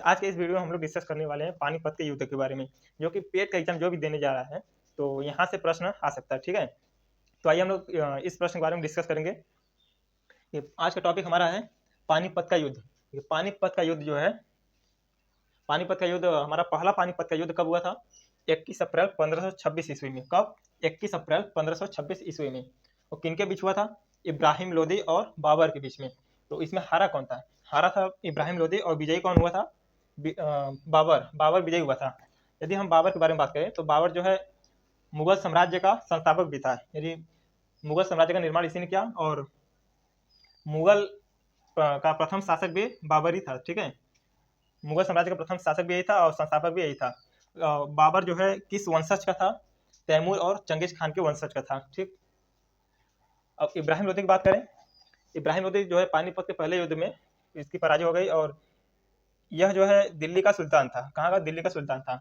आज के इस वीडियो में हम लोग डिस्कस करने वाले हैं पानीपत के युद्ध के बारे में, जो कि पेट का एग्जाम जो भी देने जा रहा है तो यहाँ से प्रश्न आ सकता है। ठीक है, तो आइए हम लोग इस प्रश्न के बारे में डिस्कस करेंगे। ये आज का टॉपिक हमारा है पानीपत का युद्ध। ये पानीपत का युद्ध जो है, पानीपत का युद्ध हमारा पहला पानीपत का युद्ध कब हुआ था? 21 अप्रैल 1526 ईस्वी में। कब? 21 अप्रैल 1526 ईस्वी में। और किनके बीच हुआ था? इब्राहिम लोदी और बाबर के बीच में। तो इसमें हारा कौन था? हारा था इब्राहिम लोदी और विजयी कौन हुआ था? बाबर विजयी हुआ था। यदि हम बाबर के बारे में बात करें तो बाबर जो है मुगल साम्राज्य का संस्थापक भी था। यदि मुगल साम्राज्य का निर्माण इसी ने किया और मुगल का प्रथम शासक भी बाबर ही था। ठीक है, मुगल साम्राज्य का प्रथम शासक भी यही था और संस्थापक भी यही था। बाबर जो है किस वंशज का था? तैमूर और चंगेज खान के वंशज का था। ठीक, अब इब्राहिम लोदी की बात करें। इब्राहिम लोदी जो है पानीपत के पहले युद्ध में इसकी पराजय हो गई और यह जो है दिल्ली का सुल्तान था। कहाँ का? दिल्ली का सुल्तान था।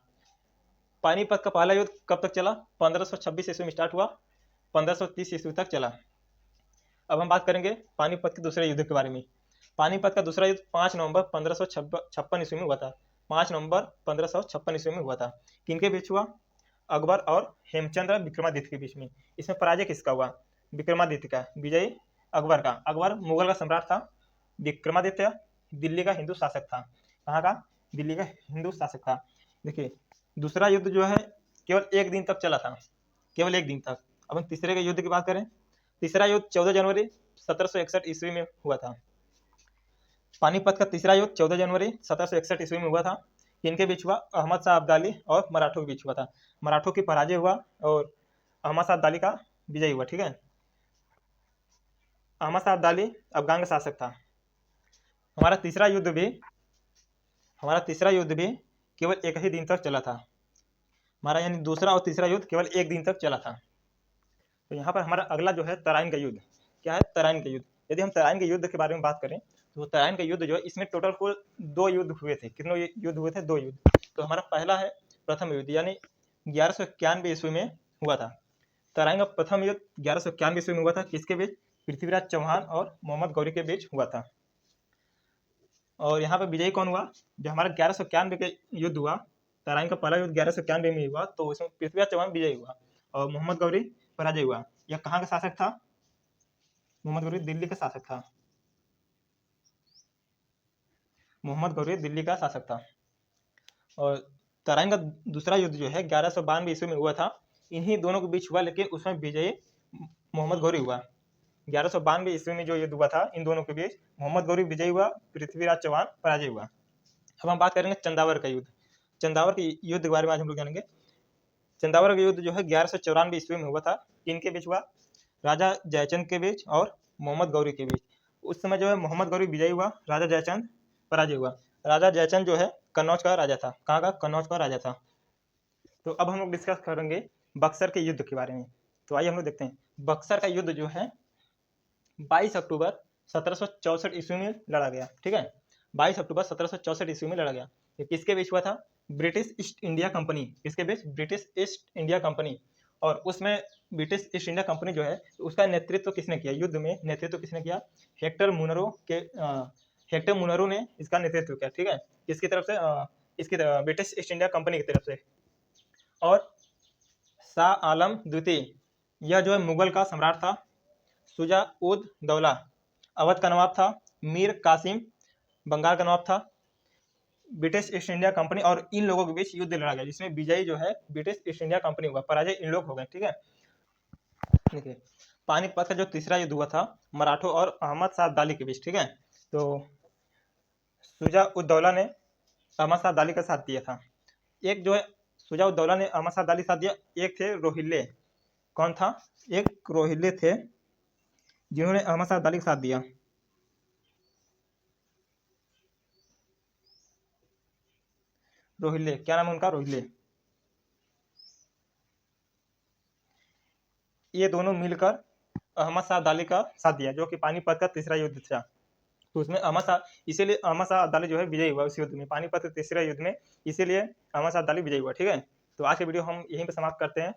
पानीपत का पहला युद्ध कब तक चला? 1526 ईस्वी में स्टार्ट हुआ, 1530 ईस्वी तक चला। अब हम बात करेंगे पानीपत के दूसरे युद्ध के बारे में। पानीपत का दूसरा युद्ध 5 नवंबर 1556 ईस्वी में हुआ था। 5 नवंबर 1556 ईस्वी में हुआ था। किनके बीच हुआ? अकबर और हेमचंद्र विक्रमादित्य के बीच में। इसमें पराजय किसका हुआ? विक्रमादित्य का। विजयी अकबर का। अकबर मुगल का सम्राट था। विक्रमादित्य दिल्ली का हिंदू शासक था। कहाँ का? दिल्ली का हिंदू शासक था। देखिए, दूसरा युद्ध जो है केवल एक दिन तक चला था, केवल एक दिन तक। अब हम तीसरे के युद्ध की बात करें। तीसरा युद्ध 14 जनवरी 1761 ईस्वी में हुआ था। पानीपत का तीसरा युद्ध 14 जनवरी 1761 ईस्वी में हुआ था। किनके बीच हुआ? अहमद शाह अब्दाली और मराठों के बीच हुआ था। मराठों की पराजय हुआ और अहमद शाह अब्दाली का विजय हुआ। ठीक है, अहमद शाह अब्दाली अफगान का शासक था। हमारा तीसरा युद्ध भी केवल एक ही दिन तक चला था। हमारा यानी दूसरा और तीसरा युद्ध केवल एक दिन तक चला था। तो यहाँ पर हमारा अगला जो है तराइन का युद्ध। क्या है? तराइन का युद्ध। यदि हम तराइन के युद्ध के बारे में बात करें तो तराइन का युद्ध जो है, इसमें टोटल कुल 2 युद्ध हुए थे। कितने युद्ध हुए थे? 2 युद्ध। तो हमारा पहला है प्रथम युद्ध, यानी 1191 ईस्वी में हुआ था। तराइन का प्रथम युद्ध 1191 ईस्वी में हुआ था। किसके बीच? पृथ्वीराज चौहान और मोहम्मद गौरी के बीच हुआ था। और यहाँ पर विजयी कौन हुआ? जो हमारा 1191 का युद्ध हुआ, तराइन का पहला युद्ध 1191 में हुआ, तो उसमें पृथ्वीराज चौहान विजयी हुआ और मोहम्मद गौरी पराजय हुआ। यह कहाँ का शासक था? मोहम्मद गौरी दिल्ली का शासक था। मोहम्मद गौरी दिल्ली का शासक था। और तराइन का दूसरा युद्ध जो है 1192 ईस्वी में हुआ था। इन्हीं दोनों के बीच हुआ, लेकिन उसमें विजयी मोहम्मद गौरी हुआ। 1192 ईस्वी में जो युद्ध हुआ था इन दोनों के बीच, मोहम्मद गौरी विजयी हुआ, पृथ्वीराज चौहान पराजय हुआ। अब हम बात करेंगे चंदावर का युद्ध। चंदावर के युद्ध के बारे में आज हम लोग जानेंगे। चंदावर का युद्ध जो है 1194 ईस्वी में हुआ था। किनके बीच हुआ? राजा जयचंद के बीच और मोहम्मद गौरी के बीच। उस समय जो है मोहम्मद गौरी विजयी हुआ, राजा जयचंद पराजय हुआ। राजा जयचंद जो है कन्नौज का राजा था। कहाँ का? कन्नौज का राजा था। तो अब हम लोग डिस्कस करेंगे बक्सर के युद्ध के बारे में। तो आइए हम लोग देखते हैं। बक्सर का युद्ध जो है 22 अक्टूबर 1764 ईस्वी में लड़ा गया। ठीक है, 22 अक्टूबर 1764 ईस्वी में लड़ा गया। ये किसके बीच हुआ था? British East India Company. किसके बीच? British East India Company. और उसमें ब्रिटिश ईस्ट इंडिया कंपनी जो है उसका नेतृत्व किसने किया? युद्ध में नेतृत्व किसने किया? हेक्टर मुनरो ने इसका नेतृत्व किया। ठीक है, किसकी तरफ से? इसकी ब्रिटिश ईस्ट इंडिया कंपनी की तरफ से। और शाह आलम द्वितीय, यह जो है मुगल का सम्राट था। शुजा उद दौला अवध का नवाब था। मीर कासिम बंगाल का नवाब था। ब्रिटिश ईस्ट इंडिया कंपनी और इन लोगों के बीच युद्ध लड़ा गया, जिसमें विजयी जो है ब्रिटिश ईस्ट इंडिया कंपनी हुआ, पराजय इन लोग हो गए। ठीक है, देखिए पानीपत का जो तीसरा युद्ध हुआ था मराठों और अहमद शाह अब्दाली के बीच। ठीक है, तो शुजा उद दौला ने अहमद शाह अब्दाली का साथ दिया था। एक जो है शुजा उद दौला ने अहमद शाह अब्दाली का साथ दिया। एक थे रोहिले। कौन था? एक रोहिले थे जिन्होंने अहमद शाह अब्दाली का साथ दिया। रोहिले, क्या नाम है उनका? रोहिले। ये दोनों मिलकर अहमद शाह अब्दाली का साथ दिया, जो कि पानीपत का तीसरा युद्ध था। तो उसमें इसीलिए अहमद शाह अब्दाली जो है विजयी हुआ उस युद्ध में, पानीपत के तीसरे युद्ध में। इसीलिए अहमद शाह अब्दाली विजयी हुआ। ठीक है, तो आज के वीडियो हम यहीं पर समाप्त करते हैं।